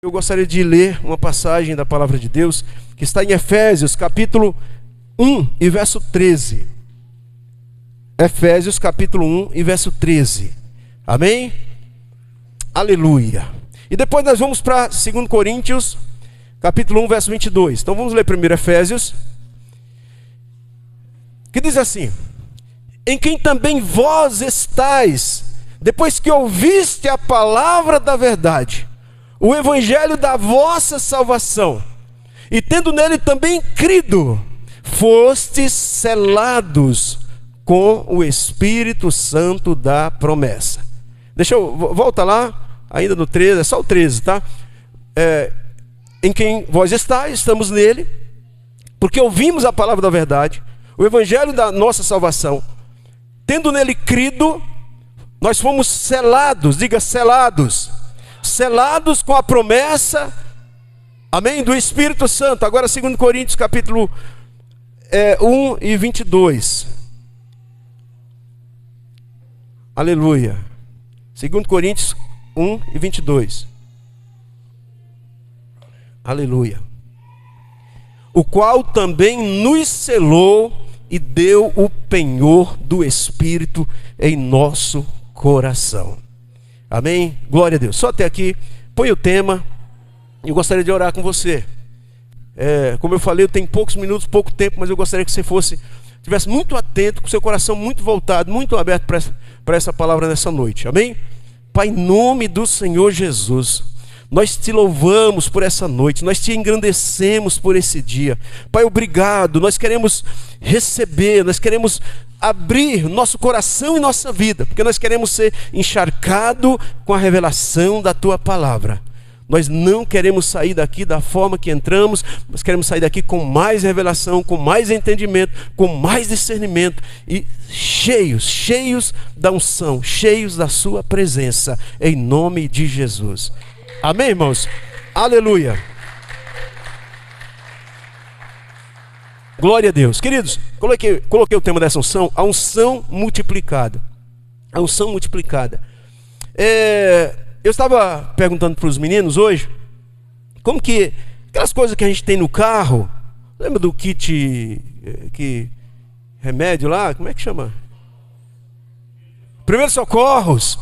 Eu gostaria de ler uma passagem da palavra de Deus que está em Efésios capítulo 1 e verso 13. Efésios capítulo 1 e verso 13. Amém? Aleluia. E depois nós vamos para 2 Coríntios capítulo 1 verso 22. Então vamos ler primeiro Efésios, que diz assim: em quem também vós estáis, depois que ouviste a palavra da verdade, o evangelho da vossa salvação, e tendo nele também crido, fostes selados com o Espírito Santo da promessa. Deixa eu, volta lá, ainda no 13, é só o 13, tá? Em quem vós estáis, estamos nele, porque ouvimos a palavra da verdade, o evangelho da nossa salvação, tendo nele crido, nós fomos selados, diga selados, selados com a promessa, amém, do Espírito Santo. Agora 2 Coríntios capítulo 1 e 22. Aleluia. 2 Coríntios 1 e 22. Aleluia. O qual também nos selou e deu o penhor do Espírito em nosso coração. Amém? Glória a Deus. Só até aqui, põe o tema. Eu gostaria de orar com você. Como eu falei, eu tenho poucos minutos, pouco tempo, mas eu gostaria que você estivesse muito atento, com seu coração muito voltado, muito aberto para essa palavra nessa noite. Amém? Pai, em nome do Senhor Jesus, nós te louvamos por essa noite, nós te engrandecemos por esse dia. Pai, obrigado. Nós queremos receber, nós queremos abrir nosso coração e nossa vida, porque nós queremos ser encharcados com a revelação da tua palavra. Nós não queremos sair daqui da forma que entramos, nós queremos sair daqui com mais revelação, com mais entendimento, com mais discernimento e cheios da unção, cheios da sua presença, em nome de Jesus. Amém, irmãos? Aleluia. Glória a Deus. Queridos, coloquei o tema dessa unção, a unção multiplicada. A unção multiplicada. Eu estava perguntando para os meninos hoje, como que, aquelas coisas que a gente tem no carro, lembra do kit, remédio lá, como é que chama? Primeiros socorros.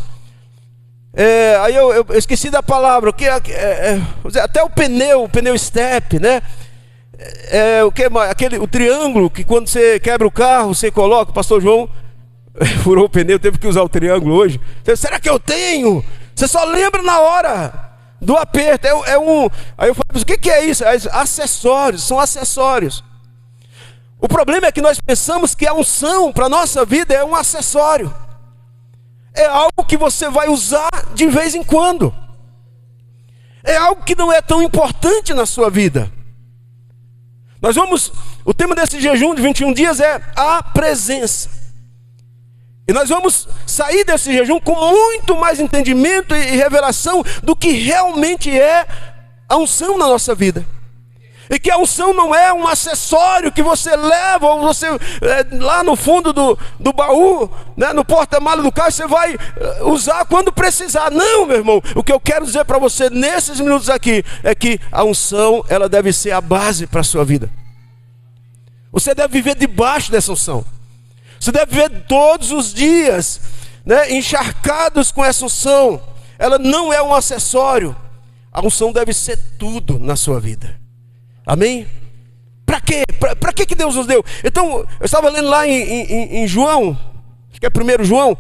Aí eu esqueci da palavra, até o pneu step, né? O triângulo que quando você quebra o carro, você coloca. O pastor João furou o pneu, teve que usar o triângulo hoje. Será que eu tenho? Você só lembra na hora do aperto. Aí eu falei, o que é isso? Acessórios, são acessórios. O problema é que nós pensamos que a unção para a nossa vida é um acessório. É algo que você vai usar de vez em quando. É algo que não é tão importante na sua vida. O tema desse jejum de 21 dias é a presença. E nós vamos sair desse jejum com muito mais entendimento e revelação do que realmente é a unção na nossa vida. E que a unção não é um acessório que você leva, ou você lá no fundo do baú, né, no porta-malas do carro, você vai usar quando precisar. Não, meu irmão, o que eu quero dizer para você nesses minutos aqui é que a unção, ela deve ser a base para a sua vida. Você deve viver debaixo dessa unção. Você deve viver todos os dias, né, encharcados com essa unção. Ela não é um acessório. A unção deve ser tudo na sua vida. Amém? Para quê? Para que Deus nos deu? Então, eu estava lendo lá em João, acho que é 1 João,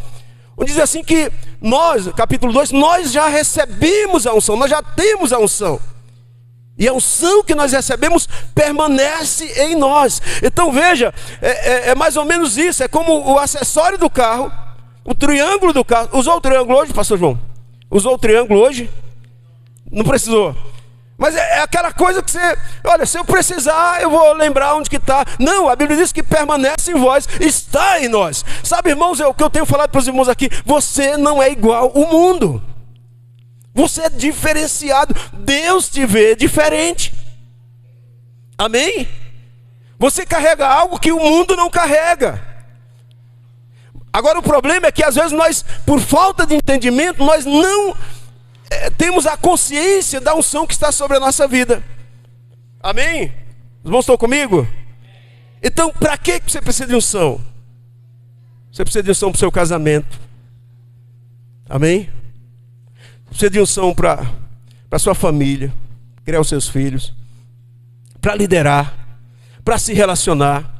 onde diz assim que nós, capítulo 2, nós já recebemos a unção, nós já temos a unção. E a unção que nós recebemos permanece em nós. Então veja, é mais ou menos isso. É como o acessório do carro, o triângulo do carro. Usou o triângulo hoje, pastor João? Usou o triângulo hoje? Não precisou. Mas é aquela coisa que você, olha, se eu precisar, eu vou lembrar onde que está. Não, a Bíblia diz que permanece em vós, está em nós. Sabe, irmãos, o que eu tenho falado para os irmãos aqui, você não é igual ao mundo. Você é diferenciado. Deus te vê diferente. Amém? Você carrega algo que o mundo não carrega. Agora o problema é que às vezes nós, por falta de entendimento, nós não temos a consciência da unção que está sobre a nossa vida. Amém? Os irmãos estão comigo? Então, para que você precisa de unção? Você precisa de unção para o seu casamento. Amém? Você precisa de unção para a sua família, criar os seus filhos, para liderar, para se relacionar,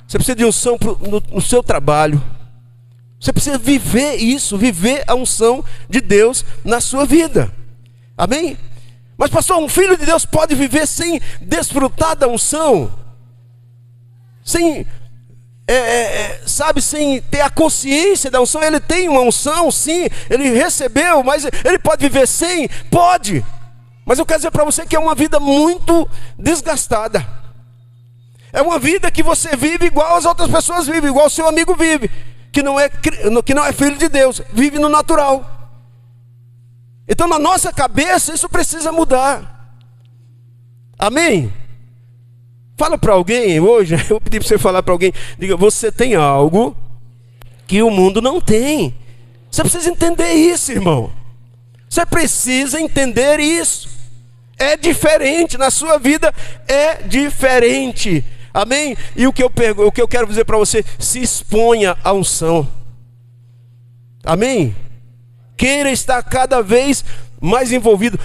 você precisa de unção no seu trabalho. Você precisa viver isso, viver a unção de Deus na sua vida. Amém? Mas pastor, um filho de Deus pode viver sem desfrutar da unção? Sem sem ter a consciência da unção? Ele tem uma unção, sim, ele recebeu, mas ele pode viver sem? Pode. Mas eu quero dizer para você que é uma vida muito desgastada. É uma vida que você vive igual as outras pessoas vivem, igual o seu amigo vive, que não é filho de Deus, vive no natural. Então na nossa cabeça isso precisa mudar. Amém? Fala para alguém hoje, eu pedi para você falar para alguém, diga, você tem algo que o mundo não tem. Você precisa entender isso, irmão. Você precisa entender isso. É diferente, na sua vida é diferente. Amém? E o que eu quero dizer para você, se exponha à unção. Amém? Queira estar cada vez mais envolvido.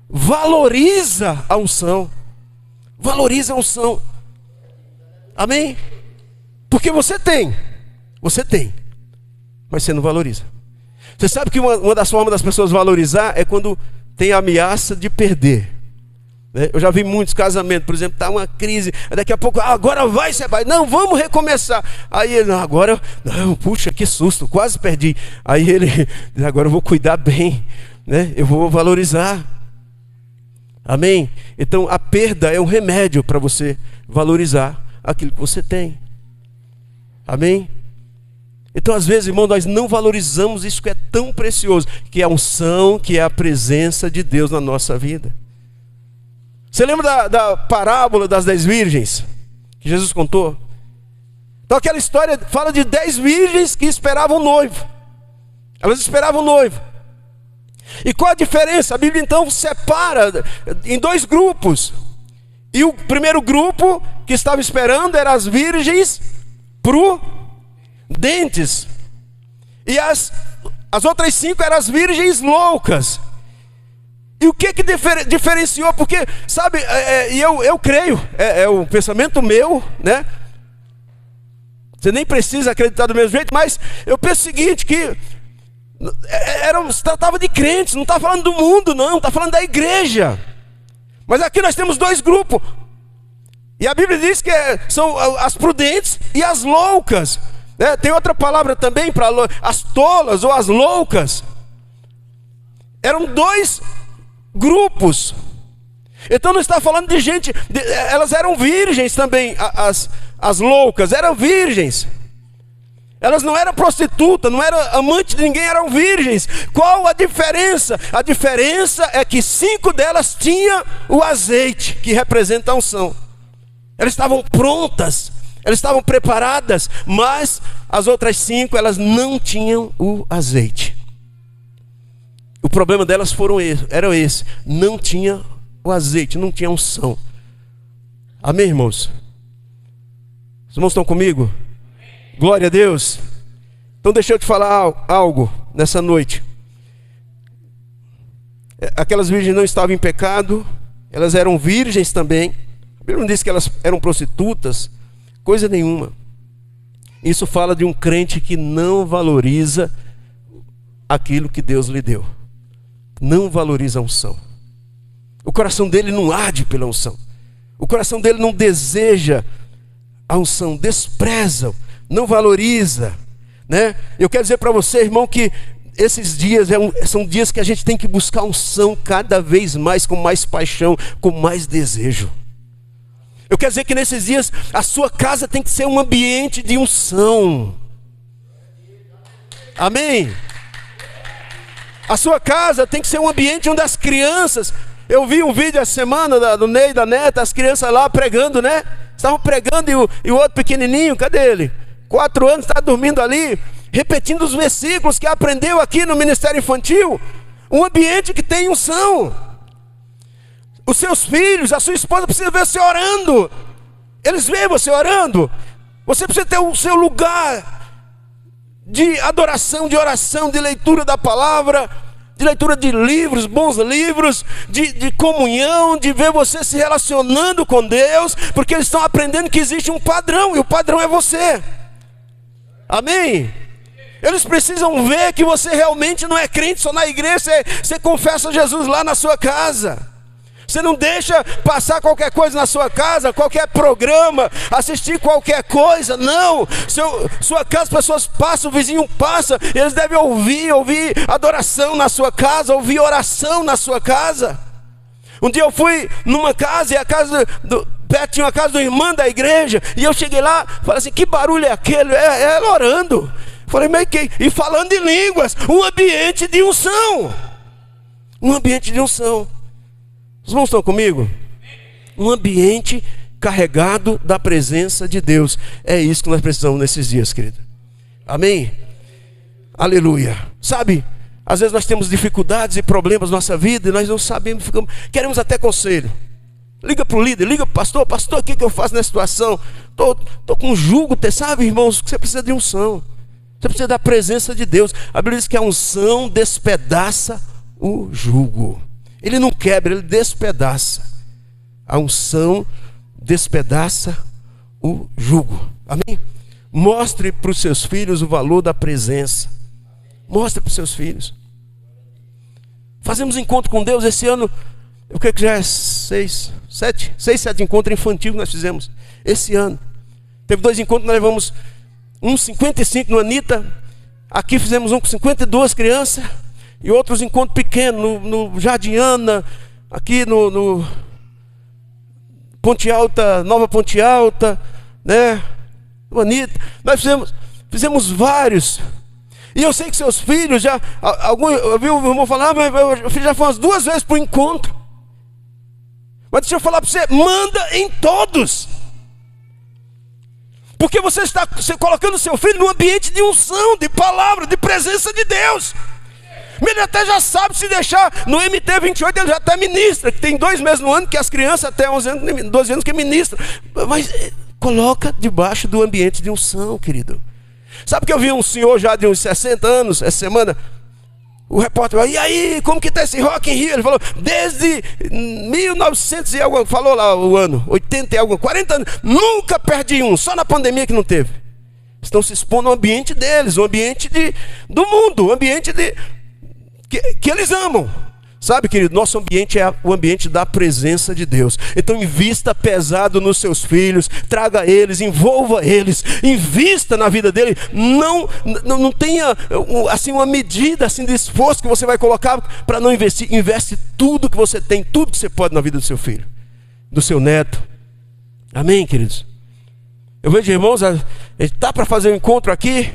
Valoriza a unção. Valoriza a unção. Amém? Porque você tem, mas você não valoriza. Você sabe que uma das formas das pessoas valorizar é quando tem a ameaça de perder. Eu já vi muitos casamentos, por exemplo, está uma crise, daqui a pouco, agora vai ser pai, não, vamos recomeçar. Aí ele, agora, não, puxa, que susto, quase perdi. Aí ele, agora eu vou cuidar bem, eu vou valorizar. Amém? Então a perda é um remédio para você valorizar aquilo que você tem. Amém? Então às vezes, irmão, nós não valorizamos isso que é tão precioso, que é a unção, que é a presença de Deus na nossa vida. Você lembra da parábola das 10 virgens que Jesus contou? Então aquela história fala de 10 virgens que esperavam o noivo. Elas esperavam o noivo. E qual a diferença? A Bíblia então separa em 2 grupos. E o primeiro grupo que estava esperando eram as virgens prudentes. E as outras 5 eram as virgens loucas. E o que diferenciou? Porque, sabe, e eu creio, é um pensamento meu, Você nem precisa acreditar do mesmo jeito, mas eu penso o seguinte, que se tratava de crentes, não está falando do mundo não, está falando da igreja. Mas aqui nós temos 2 grupos. E a Bíblia diz que são as prudentes e as loucas. Tem outra palavra também para as tolas ou as loucas. Eram 2 grupos. Então não está falando de gente, elas eram virgens também, as loucas eram virgens. Elas não eram prostitutas, não eram amantes de ninguém, eram virgens. Qual a diferença? A diferença é que 5 delas tinham o azeite, que representa a unção. Elas estavam prontas, elas estavam preparadas, mas as outras 5, elas não tinham o azeite. O problema delas era esse, não tinha o azeite, não tinha unção. Amém, irmãos? Os irmãos estão comigo? Glória a Deus. Então deixa eu te falar algo nessa noite. Aquelas virgens não estavam em pecado, elas eram virgens também. A Bíblia não diz que elas eram prostitutas, coisa nenhuma. Isso fala de um crente que não valoriza aquilo que Deus lhe deu. Não valoriza a unção. O coração dele não arde pela unção. O coração dele não deseja a unção, despreza, não valoriza, Eu quero dizer para você, irmão, que esses dias são dias que a gente tem que buscar unção cada vez mais, com mais paixão, com mais desejo. Eu quero dizer que nesses dias a sua casa tem que ser um ambiente de unção. Amém? A sua casa tem que ser um ambiente onde as crianças... Eu vi um vídeo essa semana do Ney e da Neta, as crianças lá pregando, Estavam pregando e o outro pequenininho, cadê ele? 4 anos, está dormindo ali, repetindo os versículos que aprendeu aqui no Ministério Infantil. um ambiente que tem unção. Os seus filhos, a sua esposa precisa ver você orando. Eles veem você orando. Você precisa ter o seu lugar de adoração, de oração, de leitura da palavra, de leitura de livros, bons livros, de comunhão, de ver você se relacionando com Deus, porque eles estão aprendendo que existe um padrão, e o padrão é você. Amém? Eles precisam ver que você realmente não é crente só na igreja, você confessa Jesus lá na sua casa. Você não deixa passar qualquer coisa na sua casa, qualquer programa, assistir qualquer coisa, não. Sua casa, as pessoas passam, o vizinho passa, eles devem ouvir adoração na sua casa, ouvir oração na sua casa. Um dia eu fui numa casa, e a casa perto tinha uma casa do irmão da igreja, e eu cheguei lá, falei assim, que barulho é aquele? É ela orando. Falei, mas que? E falando em línguas, um ambiente de unção. Um ambiente de unção. Os irmãos estão comigo? Um ambiente carregado da presença de Deus. É isso que nós precisamos nesses dias, querido. Amém? Aleluia. Sabe, às vezes nós temos dificuldades e problemas na nossa vida, e nós não sabemos, queremos até conselho. Liga para o líder, liga para o pastor, o que eu faço nessa situação? Estou com um jugo, sabe, irmãos, que você precisa de unção. Você precisa da presença de Deus. A Bíblia diz que a unção despedaça o jugo. Ele não quebra, ele despedaça. A unção despedaça o jugo. Amém? Mostre para os seus filhos o valor da presença. Mostre para os seus filhos. Fazemos encontro com Deus esse ano. Eu creio que já é 6, 7 encontros infantis que nós fizemos esse ano. Teve 2 encontros, nós levamos 55 no Anitta. Aqui fizemos um com 52 crianças. E outros encontros pequenos, no Jardim Ana, aqui no Ponte Alta, Nova Ponte Alta, né? No Anitta. Nós fizemos vários. E eu sei que seus filhos já, eu vi o irmão falar, mas meu filho já foi umas 2 vezes para o encontro. Mas deixa eu falar para você, manda em todos. Porque você está colocando seu filho num ambiente de unção, de palavra, de presença de Deus. Ele até já sabe, se deixar no MT28, ele já até ministra, que tem 2 meses no ano, que as crianças até 11 anos, 12 anos que ministram. Mas coloca debaixo do ambiente de unção, querido. Sabe que eu vi um senhor já de uns 60 anos, essa semana, o repórter falou, e aí, como que está esse Rock in Rio? Ele falou, desde 1900 e algo, falou lá o ano, 80 e algo, 40 anos, nunca perdi um, só na pandemia que não teve. Estão se expondo ao ambiente deles, o ambiente do mundo, o ambiente que eles amam. Sabe, querido, nosso ambiente é o ambiente da presença de Deus. Então invista pesado nos seus filhos, traga eles, envolva eles, invista na vida dele. Não tenha assim uma medida assim de esforço que você vai colocar para não investir. Investe tudo que você tem, tudo que você pode na vida do seu filho, do seu neto. Amém, queridos? Eu vejo irmãos, a gente está para fazer um encontro aqui.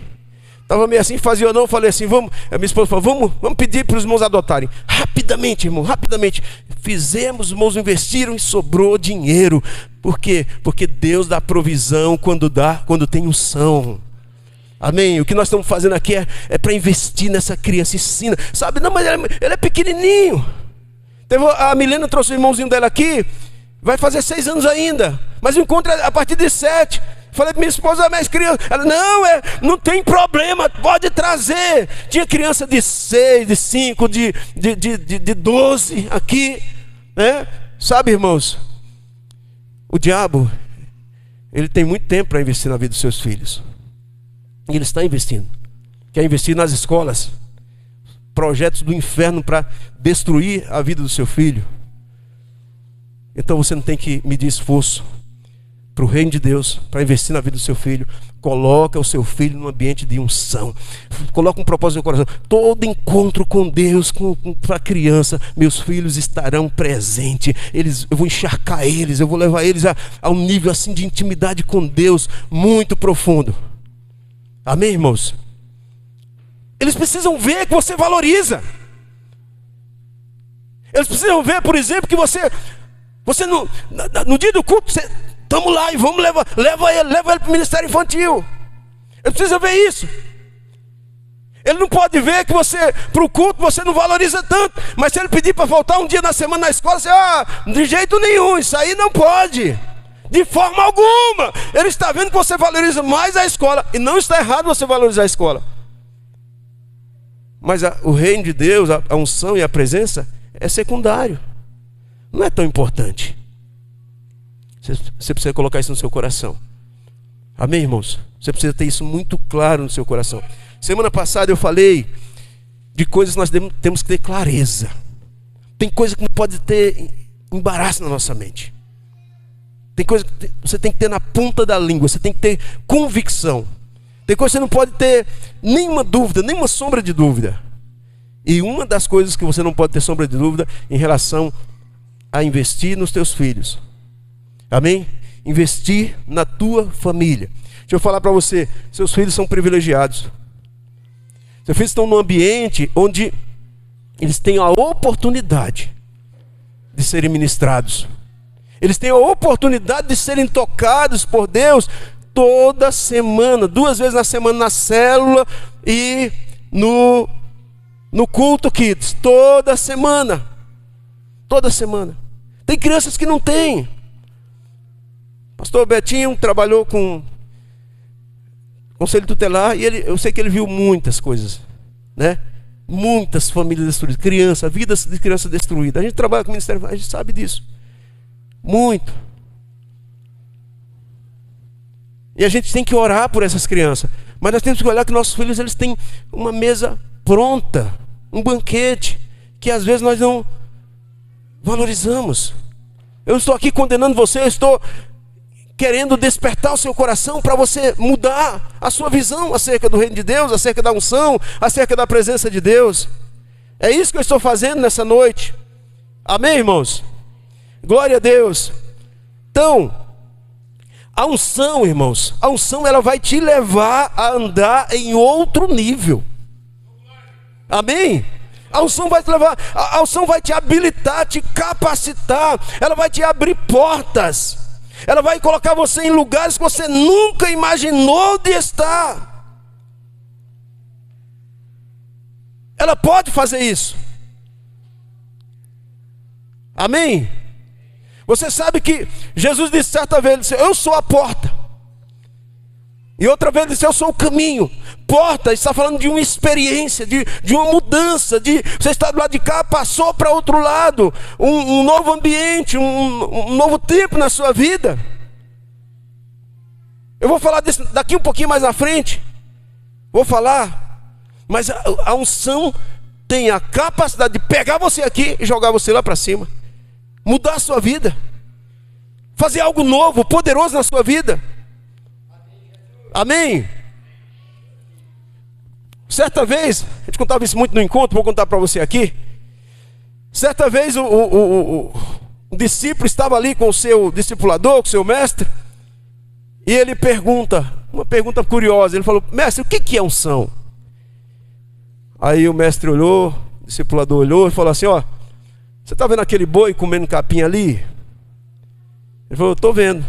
Estava meio assim, fazia ou não, falei assim, vamos, a minha esposa falou, vamos pedir para os irmãos adotarem. Rapidamente, irmão, rapidamente. Fizemos, os irmãos investiram e sobrou dinheiro. Por quê? Porque Deus dá provisão quando tem unção. Amém? O que nós estamos fazendo aqui é para investir nessa criança, ensina. Sabe, não, mas ele é pequenininho. A Milena trouxe o irmãozinho dela aqui, vai fazer 6 anos ainda. Mas o encontro é a partir de 7. Falei para minha esposa, mas criança, ela, não tem problema, pode trazer. Tinha criança de 6, de 5, de 12 aqui, né? Sabe, irmãos, o diabo, ele tem muito tempo para investir na vida dos seus filhos. E ele está investindo. Quer investir nas escolas, projetos do inferno para destruir a vida do seu filho. Então você não tem que medir esforço para o reino de Deus, para investir na vida do seu filho. Coloca o seu filho num ambiente de unção. Coloca um propósito no coração. Todo encontro com Deus, para a criança, meus filhos estarão presentes. Eu vou encharcar eles, eu vou levar eles a um nível assim de intimidade com Deus muito profundo. Amém, irmãos? Eles precisam ver que você valoriza. Eles precisam ver, por exemplo, que você no dia do culto, estamos lá e vamos leva ele para o ministério infantil. Ele precisa ver isso. Ele não pode ver que você, para o culto, você não valoriza tanto. Mas se ele pedir para faltar um dia na semana na escola, você, de jeito nenhum, isso aí não pode. De forma alguma. Ele está vendo que você valoriza mais a escola. E não está errado você valorizar a escola. Mas o reino de Deus, a unção e a presença é secundário. Não é tão importante. Você precisa colocar isso no seu coração. Amém, irmãos? Você precisa ter isso muito claro no seu coração. Semana passada eu falei de coisas que nós temos que ter clareza. Tem coisa que não pode ter embaraço na nossa mente. Tem coisa que você tem que ter na ponta da língua. Você tem que ter convicção. Tem coisa que você não pode ter nenhuma dúvida, nenhuma sombra de dúvida. E uma das coisas que você não pode ter sombra de dúvida em relação a investir nos teus filhos. Amém? Investir na tua família. Deixa eu falar para você, seus filhos são privilegiados. Seus filhos estão num ambiente onde eles têm a oportunidade de serem ministrados. Eles têm a oportunidade de serem tocados por Deus toda semana, 2 vezes na semana na célula e no culto Kids, toda semana. Toda semana. Tem crianças que não têm. Pastor Betinho trabalhou com conselho tutelar e eu sei que ele viu muitas coisas, né? Muitas famílias destruídas, vidas de criança destruídas. A gente trabalha com o ministério, a gente sabe disso. Muito. E a gente tem que orar por essas crianças. Mas nós temos que olhar que nossos filhos, eles têm uma mesa pronta, um banquete, que às vezes nós não valorizamos. Eu não estou aqui condenando você, eu estou querendo despertar o seu coração para você mudar a sua visão acerca do reino de Deus, acerca da unção, acerca da presença de Deus. É isso que eu estou fazendo nessa noite. Amém, irmãos? Glória a Deus. Então, a unção, irmãos, a unção ela vai te levar a andar em outro nível. Amém? A unção vai te levar, a unção vai te habilitar, te capacitar, ela vai te abrir portas. Ela vai colocar você em lugares que você nunca imaginou de estar. Ela pode fazer isso. Amém? Você sabe que Jesus disse certa vez, ele disse, eu sou a porta. E outra vez ele disse, eu sou o caminho. Porta, está falando de uma experiência, de uma mudança, você está do lado de cá, passou para outro lado, um novo ambiente, um novo tempo na sua vida. Eu vou falar disso daqui um pouquinho mais à frente. Vou falar, mas a unção tem a capacidade de pegar você aqui e jogar você lá para cima. Mudar a sua vida. Fazer algo novo, poderoso na sua vida. Amém? Certa vez, a gente contava isso muito no encontro, vou contar para você aqui. Certa vez o discípulo estava ali com o seu discipulador, com o seu mestre, e ele pergunta, uma pergunta curiosa, ele falou, mestre, o que é unção? Aí o mestre olhou, o discipulador olhou e falou assim, ó, você está vendo aquele boi comendo capim ali? Ele falou, estou vendo.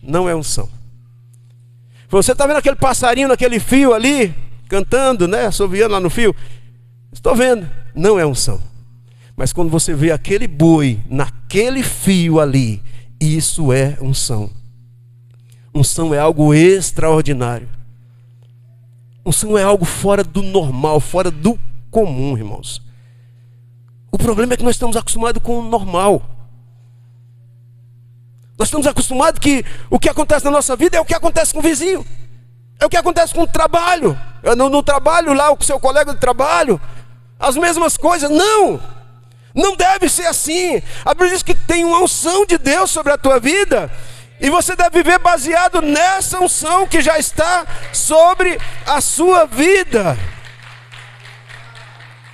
Não é unção. Ele falou, você está vendo aquele passarinho naquele fio ali? Cantando, né? Assoviando lá no fio. Estou vendo. Não é unção. Mas quando você vê aquele boi naquele fio ali, isso é unção. Unção é algo extraordinário. Unção é algo fora do normal, fora do comum, irmãos. O problema é que nós estamos acostumados com o normal. Nós estamos acostumados que o que acontece na nossa vida é o que acontece com o vizinho. É o que acontece com o trabalho. No trabalho lá, com o seu colega de trabalho. As mesmas coisas. Não! Não deve ser assim. A Bíblia diz que tem uma unção de Deus sobre a tua vida. E você deve viver baseado nessa unção que já está sobre a sua vida.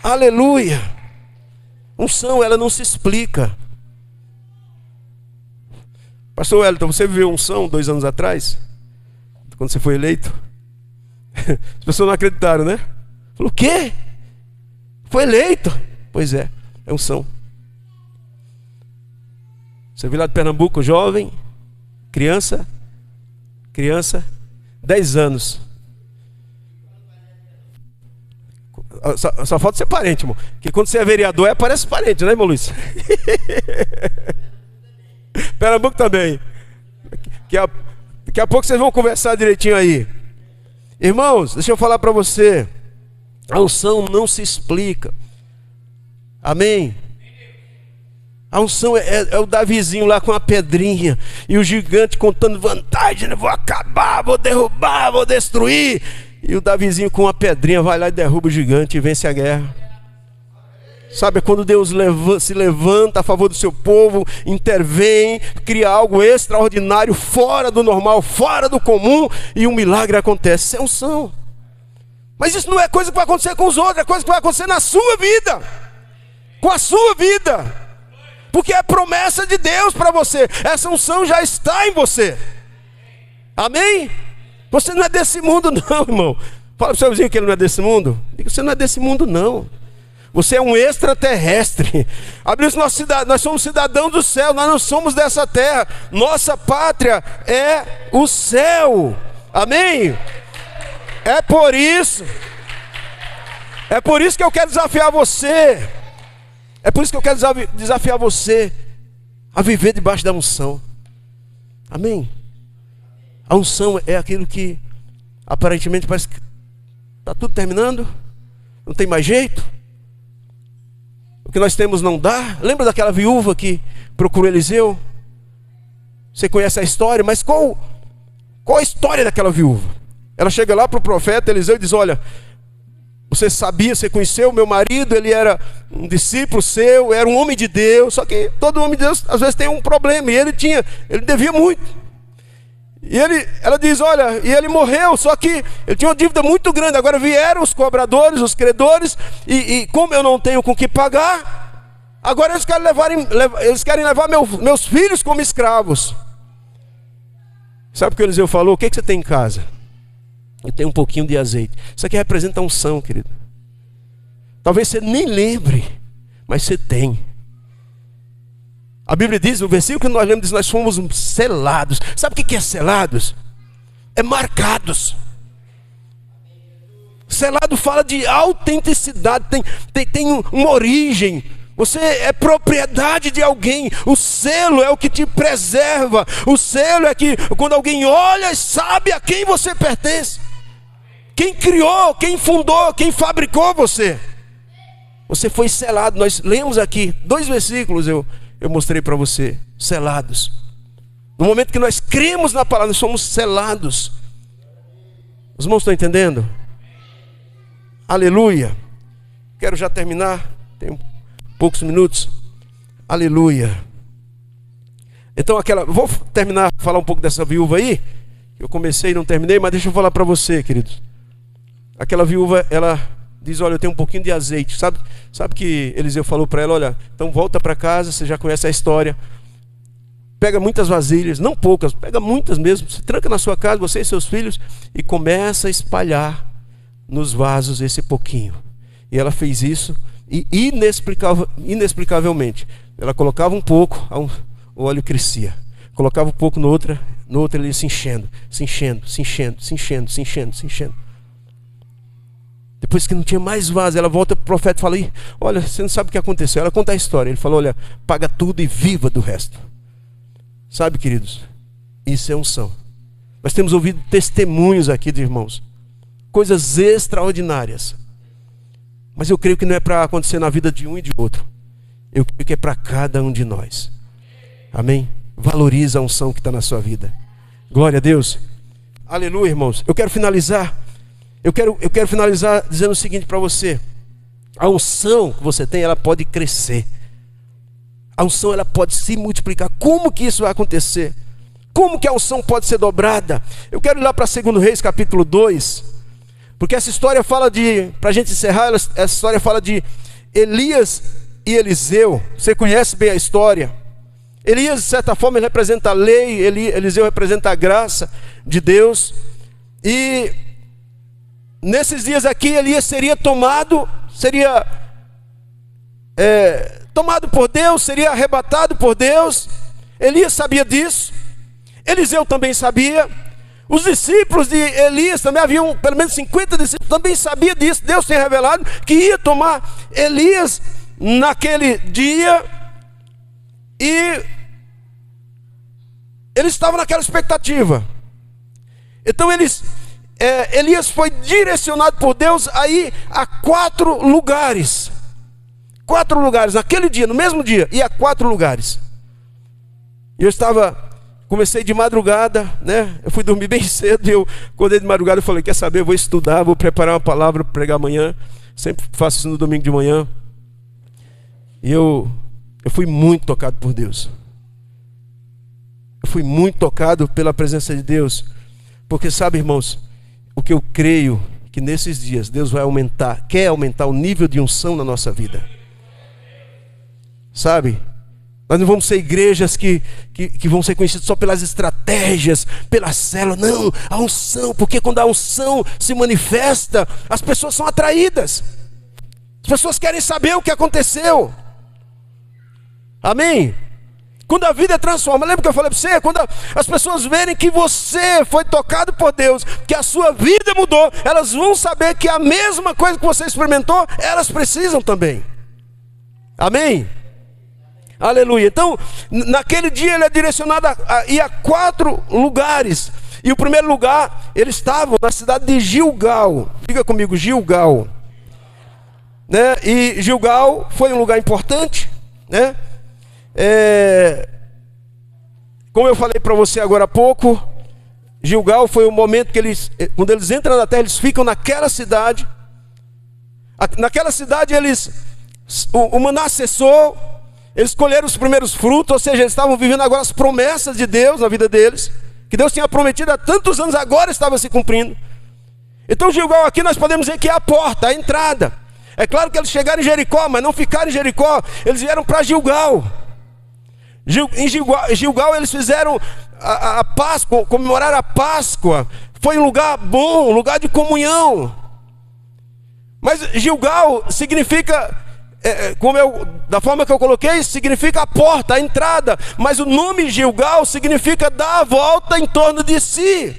Aleluia. Unção, ela não se explica. Pastor Wellington, você viveu unção 2 anos atrás? Quando você foi eleito? As pessoas não acreditaram, né? Falou, o quê? Foi eleito? Pois é unção. Você veio lá de Pernambuco, jovem, criança, 10 anos. Só falta ser parente, irmão. Porque quando você é vereador, parece parente, né, irmão Luiz? Pernambuco também. Daqui a pouco vocês vão conversar direitinho aí. Irmãos, deixa eu falar para você. A unção não se explica. Amém? A unção é o Davizinho lá com a pedrinha. E o gigante contando vantagem. Vou acabar, vou derrubar, vou destruir. E o Davizinho com a pedrinha vai lá e derruba o gigante e vence a guerra. Sabe, quando Deus se levanta a favor do seu povo, intervém, cria algo extraordinário, fora do normal, fora do comum, e um milagre acontece. Isso é unção. Mas isso não é coisa que vai acontecer com os outros, é coisa que vai acontecer na sua vida. Com a sua vida. Porque é promessa de Deus para você. Essa unção já está em você. Amém? Você não é desse mundo não, irmão. Fala para o seu vizinho que ele não é desse mundo. Diga, você não é desse mundo não. Você é um extraterrestre. Nós somos cidadãos do céu. Nós não somos dessa terra. Nossa pátria é o céu. Amém? É por isso que eu quero desafiar você. É por isso que eu quero desafiar você a viver debaixo da unção. Amém? A unção é aquilo que aparentemente parece que está tudo terminando, não tem mais jeito, o que nós temos não dá. Lembra daquela viúva que procurou Eliseu? Você conhece a história, mas qual a história daquela viúva? Ela chega lá para o profeta Eliseu e diz: olha, você conheceu meu marido, ele era um discípulo seu, era um homem de Deus. Só que todo homem de Deus às vezes tem um problema, e ele devia muito. E ela diz: olha, e ele morreu, só que ele tinha uma dívida muito grande. Agora vieram os cobradores, os credores, e como eu não tenho com que pagar, agora eles querem levar meus filhos como escravos. Sabe o que Eliseu falou? O que você tem em casa? Eu tenho um pouquinho de azeite. Isso aqui representa a unção, querido. Talvez você nem lembre, mas você tem. A Bíblia diz, no versículo que nós lemos, diz: nós fomos selados. Sabe o que é selados? É marcados. Selado fala de autenticidade, tem uma origem. Você é propriedade de alguém. O selo é o que te preserva. O selo é que quando alguém olha, sabe a quem você pertence. Quem criou, quem fundou, quem fabricou você. Você foi selado. Nós lemos aqui 2 versículos, eu mostrei para você. Selados. No momento que nós cremos na palavra, nós somos selados. Os irmãos estão entendendo? Aleluia. Quero já terminar. Tenho poucos minutos. Aleluia. Então vou terminar, falar um pouco dessa viúva aí. Eu comecei e não terminei, mas deixa eu falar para você, queridos. Aquela viúva, ela diz: olha, eu tenho um pouquinho de azeite. Sabe que Eliseu falou para ela: olha, então volta para casa, você já conhece a história. Pega muitas vasilhas, não poucas, pega muitas mesmo. Se tranca na sua casa, você e seus filhos, e começa a espalhar nos vasos esse pouquinho. E ela fez isso, e inexplicavelmente, ela colocava um pouco, o óleo crescia. Colocava um pouco no outro ele ia se enchendo. Depois que não tinha mais vaso, ela volta para o profeta e fala: olha, você não sabe o que aconteceu. Ela conta a história. Ele falou: olha, paga tudo e viva do resto. Sabe, queridos, isso é unção. Nós temos ouvido testemunhos aqui de irmãos, coisas extraordinárias. Mas eu creio que não é para acontecer na vida de um e de outro. Eu creio que é para cada um de nós. Amém? Valoriza a unção que está na sua vida. Glória a Deus. Aleluia, irmãos. Eu quero finalizar dizendo o seguinte para você: a unção que você tem, ela pode crescer. A unção, ela pode se multiplicar. Como que isso vai acontecer? Como que a unção pode ser dobrada? Eu quero ir lá para 2 Reis capítulo 2, porque essa história fala para a gente encerrar, essa história fala de Elias e Eliseu. Você conhece bem a história. Elias, de certa forma, ele representa a lei, Eliseu representa a graça de Deus. E nesses dias aqui, Elias seria tomado por Deus, seria arrebatado por Deus. Elias sabia disso, Eliseu também sabia. Os discípulos de Elias, também haviam pelo menos 50 discípulos, também sabiam disso. Deus tinha revelado que ia tomar Elias naquele dia. E eles estavam naquela expectativa. Então Elias foi direcionado por Deus aí a 4 lugares. 4 lugares, naquele dia, no mesmo dia, ia a 4 lugares. E comecei de madrugada, né? Eu fui dormir bem cedo e eu acordei de madrugada e falei, quer saber, eu vou estudar, vou preparar uma palavra para pregar amanhã. Sempre faço isso no domingo de manhã. E eu fui muito tocado por Deus. Eu fui muito tocado pela presença de Deus. Porque sabe, irmãos, o que eu creio que nesses dias Deus vai quer aumentar o nível de unção na nossa vida. Sabe? Nós não vamos ser igrejas que vão ser conhecidas só pelas estratégias, pela célula. Não, a unção, porque quando a unção se manifesta, as pessoas são atraídas. As pessoas querem saber o que aconteceu. Amém? Quando a vida é transformada, lembra que eu falei para você? Quando as pessoas verem que você foi tocado por Deus, que a sua vida mudou, elas vão saber que a mesma coisa que você experimentou, elas precisam também. Amém? Aleluia. Então, naquele dia ele é direcionado a ir a 4 lugares. E o primeiro lugar, eles estavam na cidade de Gilgal. Diga comigo, Gilgal. Né? E Gilgal foi um lugar importante, né? Como eu falei para você agora há pouco, Gilgal foi o momento que quando eles entram na terra, eles ficam naquela cidade. Naquela cidade o maná cessou. Eles colheram os primeiros frutos, ou seja, eles estavam vivendo agora as promessas de Deus na vida deles, que Deus tinha prometido há tantos anos, agora estava se cumprindo. Então Gilgal aqui nós podemos dizer que é a porta, a entrada. É claro que eles chegaram em Jericó, mas não ficaram em Jericó, eles vieram para Gilgal. Em Gilgal eles fizeram a Páscoa, comemoraram a Páscoa. Foi um lugar bom, um lugar de comunhão. Mas Gilgal significa, da forma que eu coloquei, significa a porta, a entrada. Mas o nome Gilgal significa dar a volta em torno de si.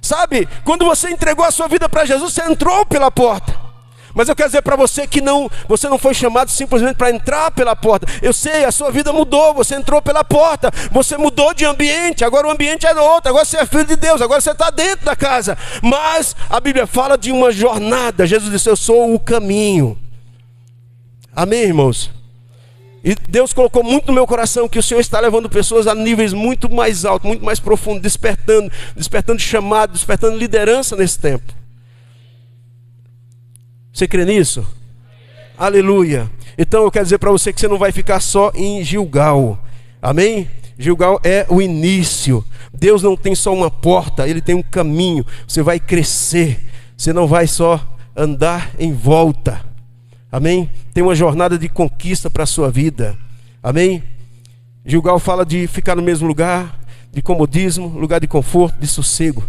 Sabe, quando você entregou a sua vida para Jesus, você entrou pela porta. Mas eu quero dizer para você que você não foi chamado simplesmente para entrar pela porta. Eu sei, a sua vida mudou, você entrou pela porta, você mudou de ambiente, agora o ambiente é outro, agora você é filho de Deus, agora você está dentro da casa. Mas a Bíblia fala de uma jornada. Jesus disse, eu sou o caminho. Amém, irmãos? E Deus colocou muito no meu coração que o Senhor está levando pessoas a níveis muito mais altos, muito mais profundos, despertando chamado, despertando liderança nesse tempo. Você crê nisso? Aleluia. Então eu quero dizer para você que você não vai ficar só em Gilgal. Amém? Gilgal é o início. Deus não tem só uma porta, Ele tem um caminho. Você vai crescer. Você não vai só andar em volta. Amém? Tem uma jornada de conquista para a sua vida. Amém? Gilgal fala de ficar no mesmo lugar, de comodismo, lugar de conforto, de sossego.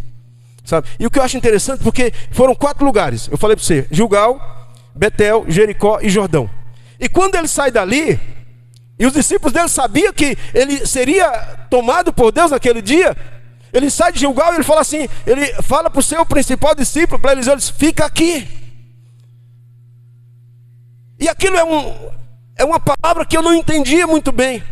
Sabe? E o que eu acho interessante, porque foram 4 lugares. Eu falei para você, Gilgal, Betel, Jericó e Jordão. E quando ele sai dali, e os discípulos dele sabiam que ele seria tomado por Deus naquele dia, ele sai de Gilgal e ele fala assim, ele fala para o seu principal discípulo, para eles, fica aqui. E aquilo é uma palavra que eu não entendia muito bem.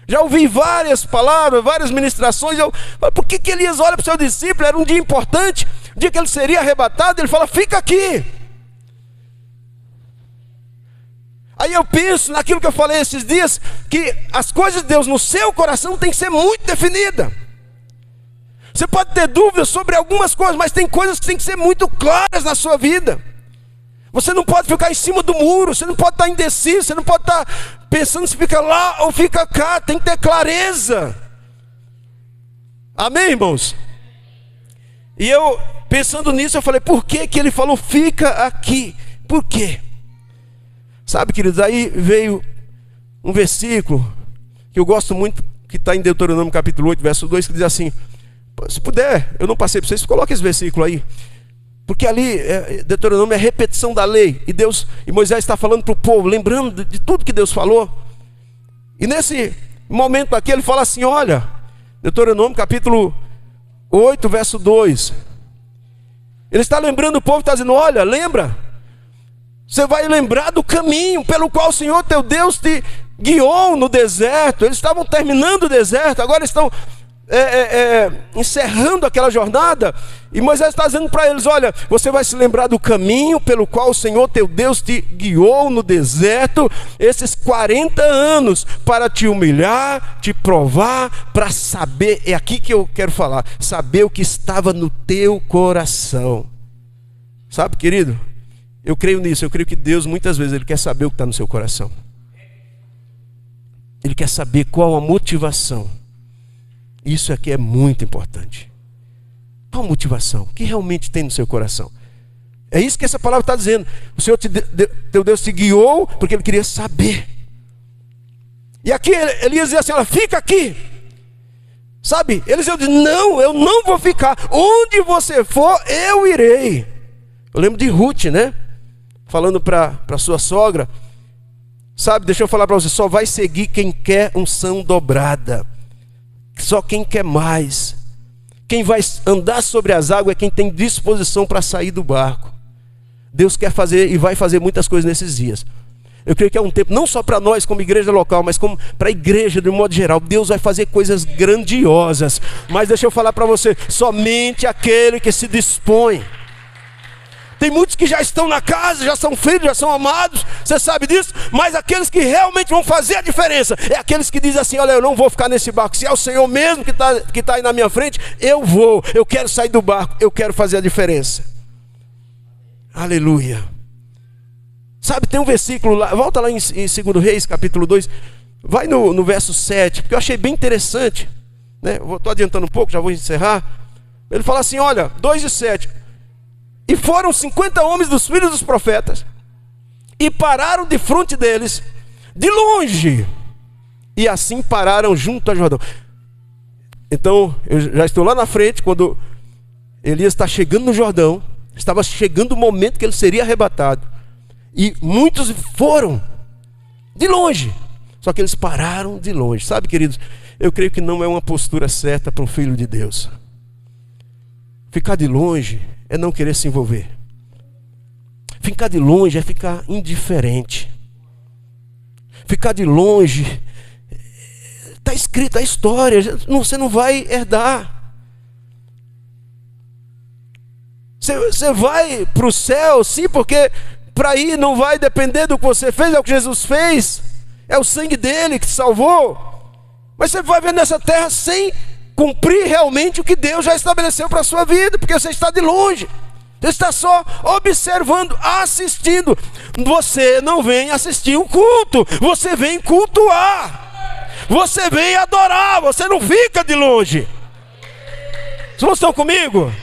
Já ouvi várias palavras, várias ministrações. Mas por que Elias olha para o seu discípulo? Era um dia importante, o dia que ele seria arrebatado. Ele fala, fica aqui. Aí eu penso naquilo que eu falei esses dias, que as coisas de Deus no seu coração tem que ser muito definida. Você pode ter dúvidas sobre algumas coisas, mas tem coisas que tem que ser muito claras na sua vida. Você não pode ficar em cima do muro, você não pode estar indeciso, você não pode estar pensando se fica lá ou fica cá, tem que ter clareza. Amém, irmãos? E eu, pensando nisso, eu falei, por que ele falou fica aqui? Por quê? Sabe, queridos, aí veio um versículo que eu gosto muito, que está em Deuteronômio capítulo 8, verso 2, que diz assim, se puder, eu não passei para vocês, coloque esse versículo aí. Porque ali, Deuteronômio é repetição da lei. E Moisés está falando para o povo, lembrando de tudo que Deus falou. E nesse momento aqui ele fala assim, olha, Deuteronômio capítulo 8, verso 2. Ele está lembrando o povo, está dizendo: olha, lembra, você vai lembrar do caminho pelo qual o Senhor teu Deus te guiou no deserto. Eles estavam terminando o deserto, agora estão encerrando aquela jornada. E Moisés está dizendo para eles: olha, você vai se lembrar do caminho pelo qual o Senhor teu Deus te guiou no deserto esses 40 anos, para te humilhar, te provar, para saber, é aqui que eu quero falar, saber o que estava no teu coração. Sabe, querido, eu creio nisso, eu creio que Deus muitas vezes Ele quer saber o que está no seu coração. Ele quer saber qual a motivação. Isso aqui é muito importante. Qual a motivação? O que realmente tem no seu coração? É isso que essa palavra está dizendo. O Senhor teu Deus te guiou porque Ele queria saber. E aqui Elias dizia assim: olha, fica aqui. Sabe, Eliseu diz: não, eu não vou ficar. Onde você for, eu irei. Eu lembro de Ruth, né? Falando para sua sogra: sabe, deixa eu falar para você, só vai seguir quem quer unção dobrada. Só quem quer mais. Quem vai andar sobre as águas é quem tem disposição para sair do barco. Deus quer fazer e vai fazer muitas coisas nesses dias. Eu creio que é um tempo, não só para nós como igreja local, mas como para a igreja de um modo geral. Deus vai fazer coisas grandiosas. Mas deixa eu falar para você, somente aquele que se dispõe. Tem muitos que já estão na casa, já são filhos, já são amados, você sabe disso. Mas aqueles que realmente vão fazer a diferença é aqueles que dizem assim: olha, eu não vou ficar nesse barco. Se é o Senhor mesmo que está aí na minha frente, eu vou, eu quero sair do barco, eu quero fazer a diferença. Aleluia. Sabe, tem um versículo lá, volta lá em 2 Reis, capítulo 2, vai no verso 7, porque eu achei bem interessante, né? Estou adiantando um pouco, já vou encerrar. Ele fala assim, olha, 2:7. E foram 50 homens dos filhos dos profetas, e pararam de frente deles, de longe, e assim pararam junto a Jordão. Então, eu já estou lá na frente, quando Elias está chegando no Jordão, estava chegando o momento que ele seria arrebatado, e muitos foram de longe, só que eles pararam de longe. Sabe, queridos, eu creio que não é uma postura certa para um filho de Deus. Ficar de longe é não querer se envolver. Ficar de longe é ficar indiferente. Ficar de longe, está escrito a história, você não vai herdar. Você vai para o céu, sim, porque para ir não vai depender do que você fez, é o que Jesus fez, é o sangue dele que te salvou. Mas você vai ver nessa terra sem cumprir realmente o que Deus já estabeleceu para a sua vida, porque você está de longe, você está só observando, assistindo. Você não vem assistir um culto, você vem cultuar, você vem adorar, você não fica de longe. Vocês estão comigo?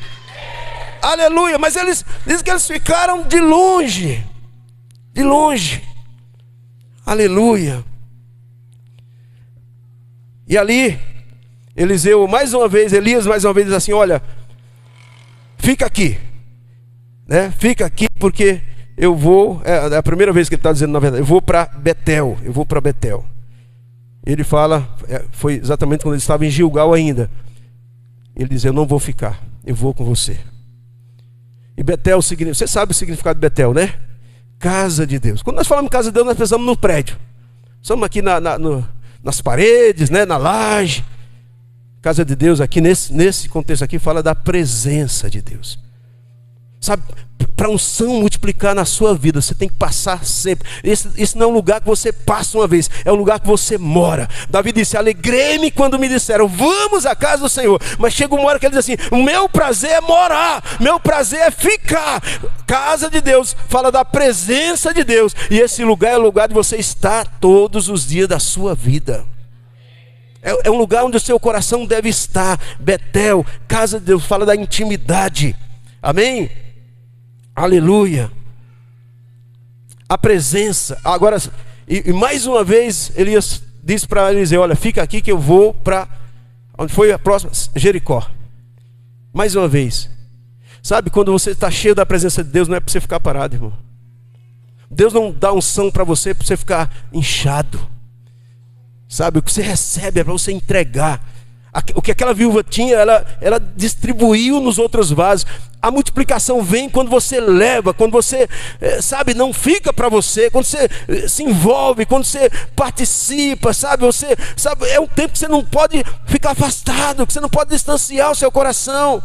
Aleluia. Mas eles dizem que eles ficaram de longe, de longe. Aleluia. E ali Elias mais uma vez diz assim: olha, fica aqui, né? Fica aqui porque eu vou, é a primeira vez que ele está dizendo, na verdade, eu vou para Betel, Ele fala, foi exatamente quando ele estava em Gilgal ainda. Ele diz: eu não vou ficar, eu vou com você. E Betel, você sabe o significado de Betel, né? Casa de Deus. Quando nós falamos casa de Deus, nós pensamos no prédio. Estamos aqui nas paredes, né? Na laje. Casa de Deus aqui, nesse contexto aqui, fala da presença de Deus. Sabe, para a unção multiplicar na sua vida, você tem que passar sempre. Esse não é um lugar que você passa uma vez, é um lugar que você mora. Davi disse: alegrei-me quando me disseram, vamos à casa do Senhor. Mas chega uma hora que ele diz assim: o meu prazer é morar, meu prazer é ficar. Casa de Deus fala da presença de Deus, e esse lugar é o lugar de você estar todos os dias da sua vida. É um lugar onde o seu coração deve estar. Betel, casa de Deus, fala da intimidade. Amém? Aleluia. A presença. Agora, e mais uma vez Elias disse para Eliseu: olha, fica aqui que eu vou para onde foi a próxima, Jericó. Mais uma vez. Sabe, quando você está cheio da presença de Deus, não é para você ficar parado, irmão. Deus não dá unção para você ficar inchado. Sabe, o que você recebe é para você entregar. O que aquela viúva tinha, ela distribuiu nos outros vasos. A multiplicação vem quando você leva, quando você, sabe, não fica para você, quando você se envolve, quando você participa, sabe, é um tempo que você não pode ficar afastado, que você não pode distanciar o seu coração.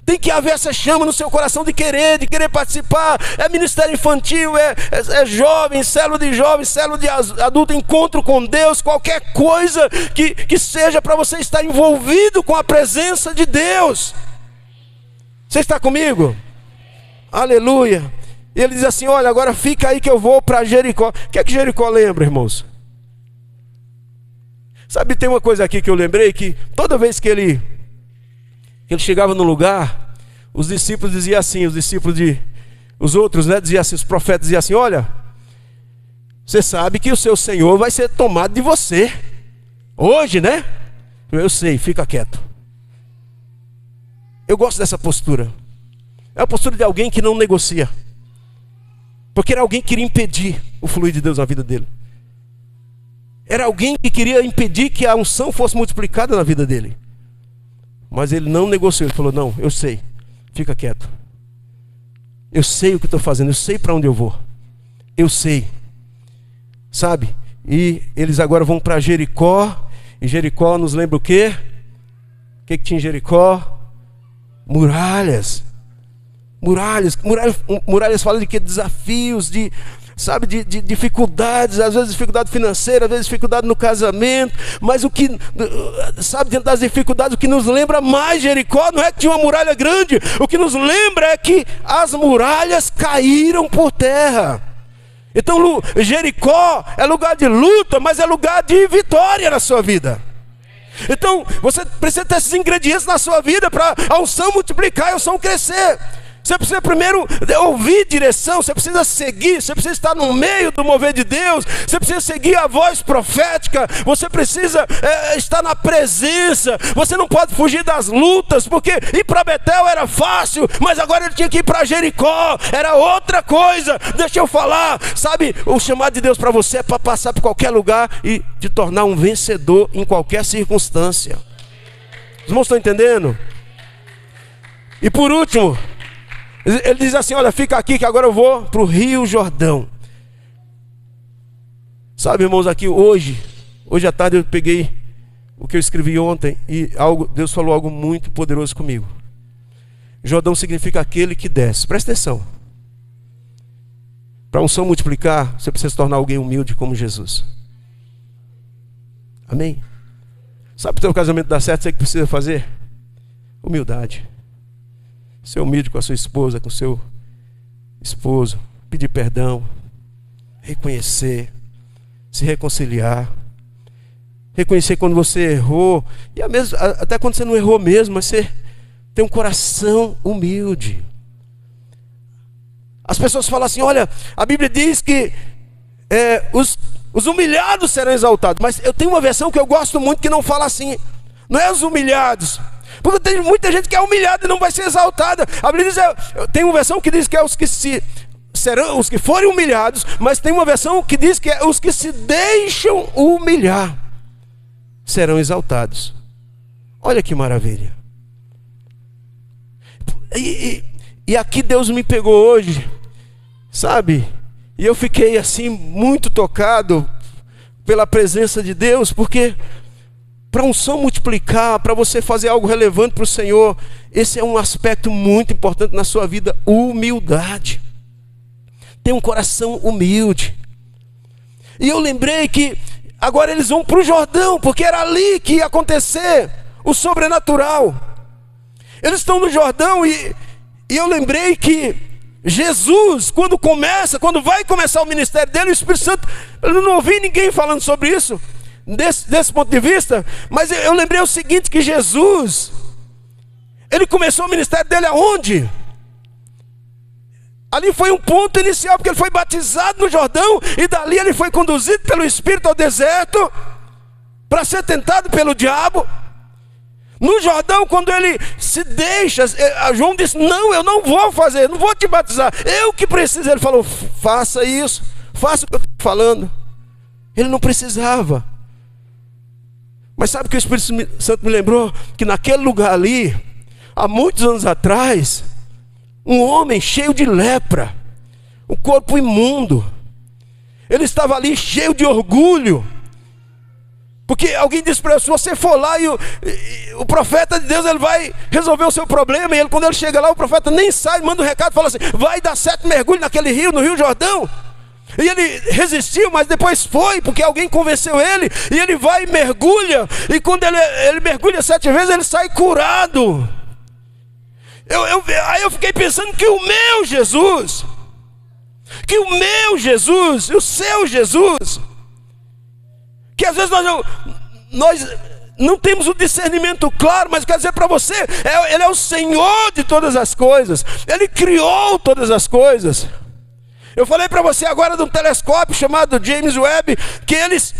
Tem que haver essa chama no seu coração de querer participar. É ministério infantil, é jovem, célula de adulto, encontro com Deus, qualquer coisa que seja para você estar envolvido com a presença de Deus. Você está comigo? Aleluia. E ele diz assim: olha, agora fica aí que eu vou para Jericó. O que é que Jericó lembra, irmãos? Sabe, tem uma coisa aqui que eu lembrei, que toda vez que ele chegava no lugar, os discípulos diziam assim, os outros, né, diziam assim, os profetas diziam assim: olha, você sabe que o seu Senhor vai ser tomado de você hoje, né? Eu sei, fica quieto. Eu gosto dessa postura. É a postura de alguém que não negocia, porque era alguém que queria impedir o fluir de Deus na vida dele. Era alguém que queria impedir que a unção fosse multiplicada na vida dele. Mas ele não negociou, ele falou: não, eu sei, fica quieto. Eu sei o que estou fazendo, eu sei para onde eu vou. Eu sei, sabe? E eles agora vão para Jericó. E Jericó nos lembra o quê? O que tinha em Jericó? Muralhas. Muralhas falam de quê? Desafios, de dificuldades, às vezes dificuldade financeira, às vezes dificuldade no casamento. Mas o que, sabe, dentro das dificuldades, o que nos lembra mais Jericó não é que tinha uma muralha grande. O que nos lembra é que as muralhas caíram por terra. Então Jericó é lugar de luta, mas é lugar de vitória na sua vida. Então você precisa ter esses ingredientes na sua vida para a unção multiplicar e a unção crescer. Você precisa primeiro ouvir direção, você precisa seguir, você precisa estar no meio do mover de Deus, você precisa seguir a voz profética, você precisa estar na presença. Você não pode fugir das lutas, porque ir para Betel era fácil, mas agora ele tinha que ir para Jericó, era outra coisa. Deixa eu falar, sabe, o chamado de Deus para você é para passar por qualquer lugar e te tornar um vencedor em qualquer circunstância. Os irmãos estão entendendo? E por último, ele diz assim: olha, fica aqui que agora eu vou para o Rio Jordão. Sabe, irmãos, aqui hoje à tarde eu peguei o que eu escrevi ontem e Deus falou algo muito poderoso comigo. Jordão significa aquele que desce. Presta atenção. Para a unção multiplicar, você precisa se tornar alguém humilde como Jesus. Amém? Sabe, para o teu casamento dar certo, você que precisa fazer? Humildade. Ser humilde com a sua esposa, com o seu esposo, pedir perdão, reconhecer, se reconciliar, reconhecer quando você errou, e até quando você não errou mesmo, mas você tem um coração humilde. As pessoas falam assim: olha, a Bíblia diz que os humilhados serão exaltados, mas eu tenho uma versão que eu gosto muito que não fala assim, não é os humilhados. Porque tem muita gente que é humilhada e não vai ser exaltada. A Bíblia diz, tem uma versão que diz que é os que serão os que forem humilhados, mas tem uma versão que diz que é os que se deixam humilhar serão exaltados. Olha que maravilha. E aqui Deus me pegou hoje, sabe? E eu fiquei assim muito tocado pela presença de Deus, porque para a unção multiplicar, para você fazer algo relevante para o Senhor, esse é um aspecto muito importante na sua vida: humildade. Tem um coração humilde. E eu lembrei que agora eles vão para o Jordão, porque era ali que ia acontecer o sobrenatural. Eles estão no Jordão e eu lembrei que Jesus, quando vai começar o ministério dele, o Espírito Santo, eu não ouvi ninguém falando sobre isso desse ponto de vista, mas eu lembrei o seguinte, que Jesus, ele começou o ministério dele aonde? Ali foi um ponto inicial, porque ele foi batizado no Jordão, e dali ele foi conduzido pelo Espírito ao deserto, para ser tentado pelo diabo. No Jordão, quando ele se deixa, João disse: não, eu não vou fazer, não vou te batizar, eu que preciso. Ele falou: faça isso, faça o que eu estou falando. Ele não precisava. Mas sabe o que o Espírito Santo me lembrou? Que naquele lugar ali, há muitos anos atrás, um homem cheio de lepra, um corpo imundo, ele estava ali cheio de orgulho, porque alguém disse para ele: se você for lá, o profeta de Deus, ele vai resolver o seu problema. E quando ele chega lá, o profeta nem sai, manda um recado, fala assim: vai dar 7 mergulhos naquele rio, no Rio Jordão. E ele resistiu, mas depois foi, porque alguém convenceu ele. E ele vai e mergulha, e quando ele mergulha 7 vezes, ele sai curado. Aí eu fiquei pensando que o meu Jesus, e o seu Jesus, que às vezes nós não temos o discernimento claro, mas quero dizer para você, Ele é o Senhor de todas as coisas, Ele criou todas as coisas. Eu falei para você agora de um telescópio chamado James Webb, que eles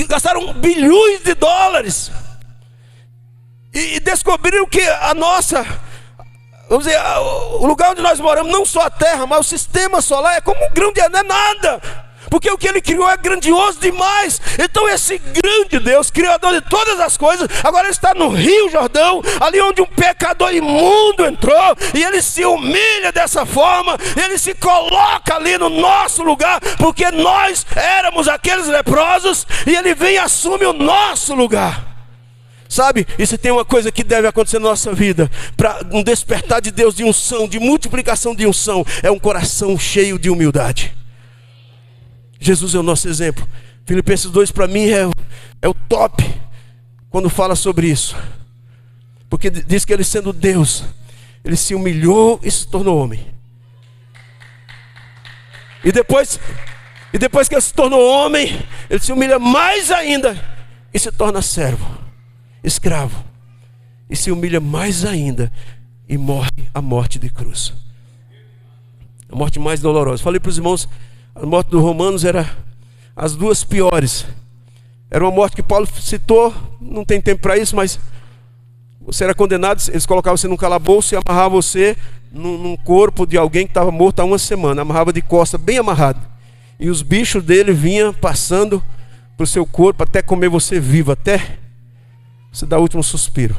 gastaram bilhões de dólares, e descobriram que vamos dizer, o lugar onde nós moramos, não só a Terra, mas o sistema solar é como um grão de areia, não é nada. Porque o que Ele criou é grandioso demais. Então esse grande Deus, Criador de todas as coisas, agora Ele está no Rio Jordão, ali onde um pecador imundo entrou, e Ele se humilha dessa forma, Ele se coloca ali no nosso lugar, porque nós éramos aqueles leprosos, e Ele vem e assume o nosso lugar. Sabe, e se tem uma coisa que deve acontecer na nossa vida, para um despertar de Deus, de unção, de multiplicação de unção, é um coração cheio de humildade. Jesus é o nosso exemplo. Filipenses 2 para mim é o top quando fala sobre isso, porque diz que Ele, sendo Deus, Ele se humilhou e se tornou homem. E depois que Ele se tornou homem, Ele se humilha mais ainda e se torna servo, escravo, e se humilha mais ainda e morre a morte de cruz, a morte mais dolorosa. Falei para os irmãos, a morte dos romanos era as duas piores. Era uma morte que Paulo citou, não tem tempo para isso, mas você era condenado, eles colocavam você num calabouço e amarravam você num corpo de alguém que estava morto há 1 semana, amarrava de costa, bem amarrado, e os bichos dele vinham passando para o seu corpo até comer você vivo, até você dar o último suspiro.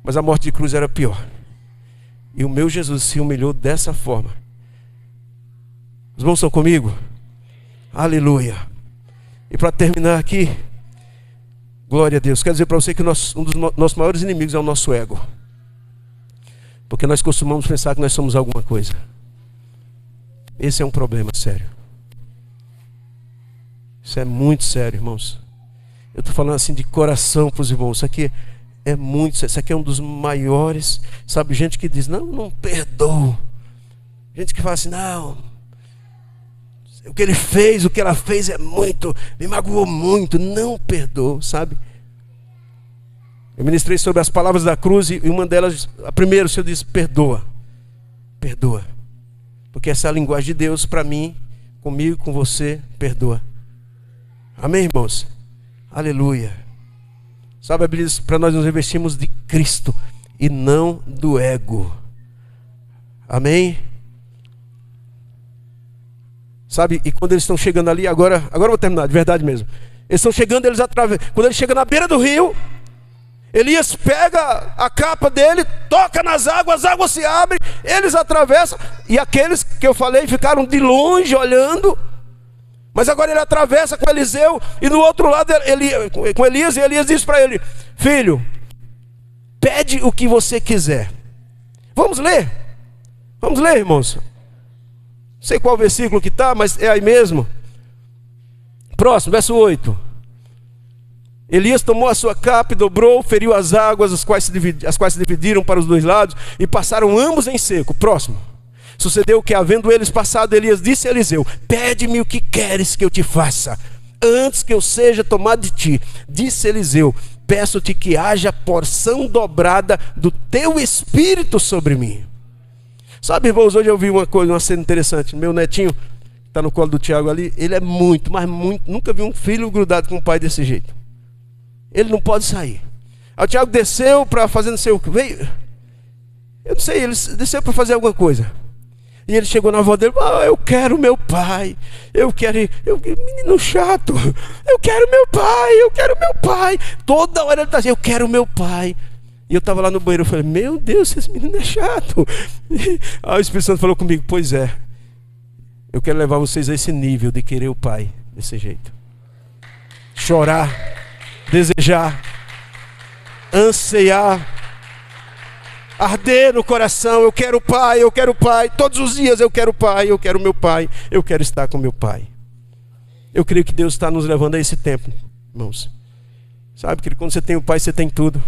Mas a morte de cruz era pior, e o meu Jesus se humilhou dessa forma. Os irmãos estão comigo? Aleluia. E para terminar aqui, glória a Deus, quero dizer para você que um dos nossos maiores inimigos é o nosso ego, porque nós costumamos pensar que nós somos alguma coisa. Esse é um problema sério. Isso é muito sério, irmãos. Eu estou falando assim de coração para os irmãos. Isso aqui é muito sério. Isso aqui é um dos maiores. Sabe, gente que diz: não perdoo. Gente que fala assim: não, o que ele fez, o que ela fez me magoou muito, não perdoou, sabe? Eu ministrei sobre as palavras da cruz, e uma delas, a primeira, o Senhor disse: perdoa, perdoa, porque essa é a linguagem de Deus para mim, comigo, com você, perdoa. Amém, irmãos? Aleluia. Sabe, a Bíblia diz para nós nos revestirmos de Cristo e não do ego. Amém? Sabe, e quando eles estão chegando ali, agora eu vou terminar, de verdade mesmo. Eles estão chegando, quando ele chega na beira do rio, Elias pega a capa dele, toca nas águas, as águas se abrem, eles atravessam, e aqueles que eu falei ficaram de longe olhando. Mas agora ele atravessa com Eliseu, e no outro lado com Elias, e Elias diz para ele: filho, pede o que você quiser. Vamos ler, irmãos. Não sei qual versículo que está, mas é aí mesmo. Próximo, verso 8. Elias tomou a sua capa e dobrou, feriu as águas, as quais se dividiram para os dois lados, e passaram ambos em seco. Próximo. Sucedeu que, havendo eles passado, Elias disse a Eliseu: pede-me o que queres que eu te faça, antes que eu seja tomado de ti. Disse Eliseu: peço-te que haja porção dobrada do teu espírito sobre mim. Sabe, irmãos, hoje eu vi uma cena interessante. Meu netinho, está no colo do Tiago ali, ele é muito, mas muito, nunca vi um filho grudado com o pai desse jeito. Ele não pode sair. Aí o Tiago desceu para fazer não sei o que, veio, eu não sei, ele desceu para fazer alguma coisa. E ele chegou na avó dele, eu quero meu pai, menino chato, eu quero meu pai. Toda hora ele está dizendo, eu quero meu pai. E eu estava lá no banheiro, eu falei, meu Deus, esse menino é chato. Aí o Espírito Santo falou comigo, pois é, eu quero levar vocês a esse nível de querer o pai, desse jeito. Chorar, desejar, anseiar, arder no coração, eu quero o pai, todos os dias eu quero o pai, eu quero meu pai, eu quero estar com meu pai. Eu creio que Deus está nos levando a esse tempo, irmãos. Sabe que quando você tem o pai, você tem tudo.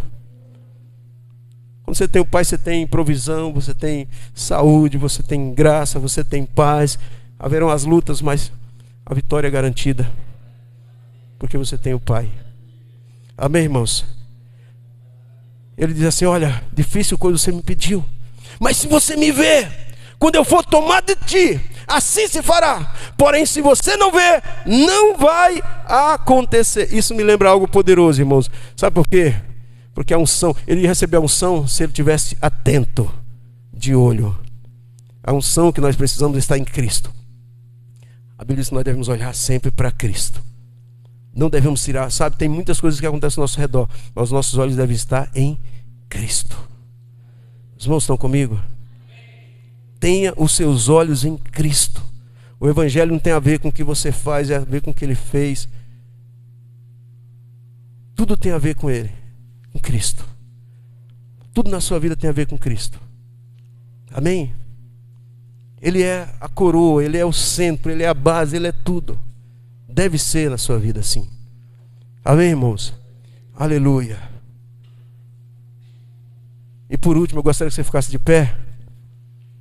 Quando você tem o pai, você tem provisão, você tem saúde, você tem graça, você tem paz. Haverão as lutas, mas a vitória é garantida, porque você tem o pai. Amém, irmãos? Ele diz assim, olha, difícil coisa você me pediu, mas se você me vê, quando eu for tomar de ti, assim se fará. Porém, se você não vê, não vai acontecer. Isso me lembra algo poderoso, irmãos. Sabe por quê? Porque a unção, ele ia receber a unção se ele estivesse atento, de olho. A unção que nós precisamos está em Cristo. A Bíblia diz que nós devemos olhar sempre para Cristo. Não devemos tirar, sabe, tem muitas coisas que acontecem ao nosso redor, mas os nossos olhos devem estar em Cristo. Os irmãos estão comigo? Tenha os seus olhos em Cristo. O Evangelho não tem a ver com o que você faz, é a ver com o que Ele fez. Tudo tem a ver com Ele, com Cristo. Tudo na sua vida tem a ver com Cristo. Amém? Ele é a coroa, Ele é o centro, Ele é a base, Ele é tudo. Deve ser na sua vida assim. Amém, irmãos? Aleluia. E por último, eu gostaria que você ficasse de pé.